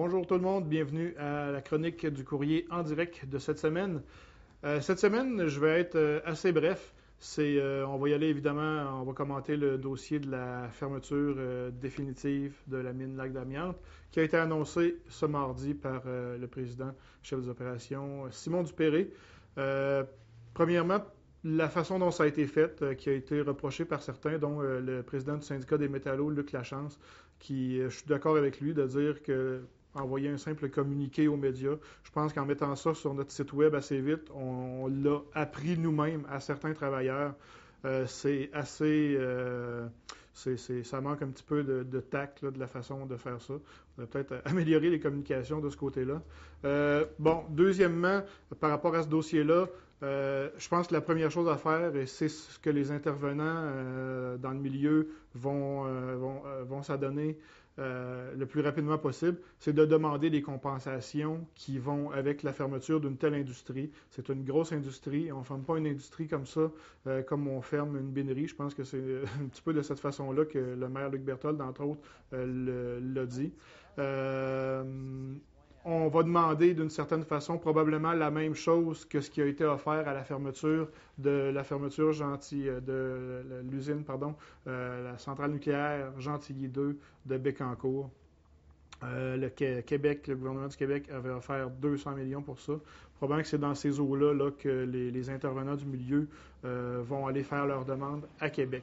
Bonjour tout le monde, bienvenue à la chronique du courrier en direct de cette semaine. Cette semaine, je vais être assez bref. On va y aller évidemment, on va commenter le dossier de la fermeture définitive de la mine Lac d'Amiante qui a été annoncé ce mardi par le président, chef des opérations, Simon Dupéré. Premièrement, la façon dont ça a été fait, qui a été reprochée par certains, dont le président du syndicat des métallos, Luc Lachance, je suis d'accord avec lui de dire que envoyer un simple communiqué aux médias. Je pense qu'en mettant ça sur notre site web assez vite, on l'a appris nous-mêmes à certains travailleurs. C'est assez... ça manque un petit peu de tact là, de la façon de faire ça. On va peut-être améliorer les communications de ce côté-là. Deuxièmement, par rapport à ce dossier-là, je pense que la première chose à faire, et c'est ce que les intervenants dans le milieu vont s'adonner le plus rapidement possible, c'est de demander des compensations qui vont avec la fermeture d'une telle industrie. C'est une grosse industrie. On ne ferme pas une industrie comme ça, comme on ferme une binerie. Je pense que c'est un petit peu de cette façon-là que le maire Luc Berthold, entre autres, l'a dit. On va demander d'une certaine façon probablement la même chose que ce qui a été offert à la fermeture de l'usine, la centrale nucléaire Gentilly 2 de Bécancour. Le gouvernement du Québec avait offert 200 millions pour ça. Probablement que c'est dans ces eaux-là là, que les intervenants du milieu vont aller faire leur demande à Québec.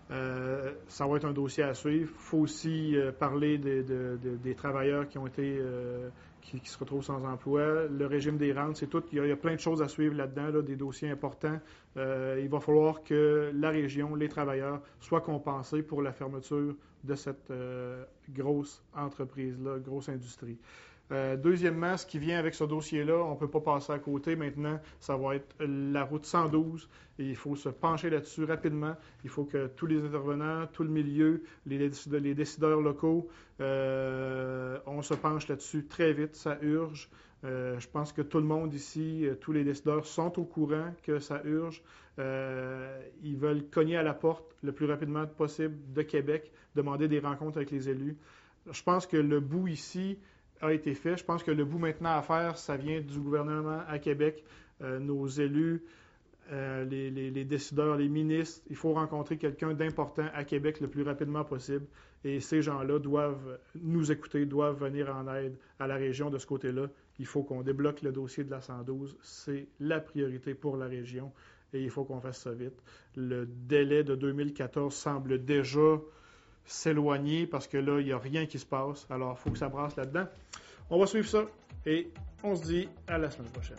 Ça va être un dossier à suivre. Il faut aussi parler des travailleurs qui ont été qui se retrouvent sans emploi. Le régime des rentes, c'est tout. Il y a plein de choses à suivre là-dedans, là, des dossiers importants. Il va falloir que la région, les travailleurs, soient compensés pour la fermeture de cette grosse entreprise-là, grosse industrie. Deuxièmement, ce qui vient avec ce dossier-là, on ne peut pas passer à côté maintenant, ça va être la route 112. Et il faut se pencher là-dessus rapidement. Il faut que tous les intervenants, tout le milieu, les décideurs locaux, on se penche là-dessus très vite, ça urge. Je pense que tout le monde ici, tous les décideurs sont au courant que ça urge. Ils veulent cogner à la porte le plus rapidement possible de Québec, demander des rencontres avec les élus. Je pense que le bout ici a été fait. Je pense que le bout maintenant à faire, ça vient du gouvernement à Québec, nos élus, les décideurs, les ministres. Il faut rencontrer quelqu'un d'important à Québec le plus rapidement possible. Et ces gens-là doivent nous écouter, doivent venir en aide à la région de ce côté-là. Il faut qu'on débloque le dossier de la 112. C'est la priorité pour la région et il faut qu'on fasse ça vite. Le délai de 2014 semble déjà s'éloigner parce que là, il n'y a rien qui se passe. Alors, il faut que ça brasse là-dedans. On va suivre ça et on se dit à la semaine prochaine.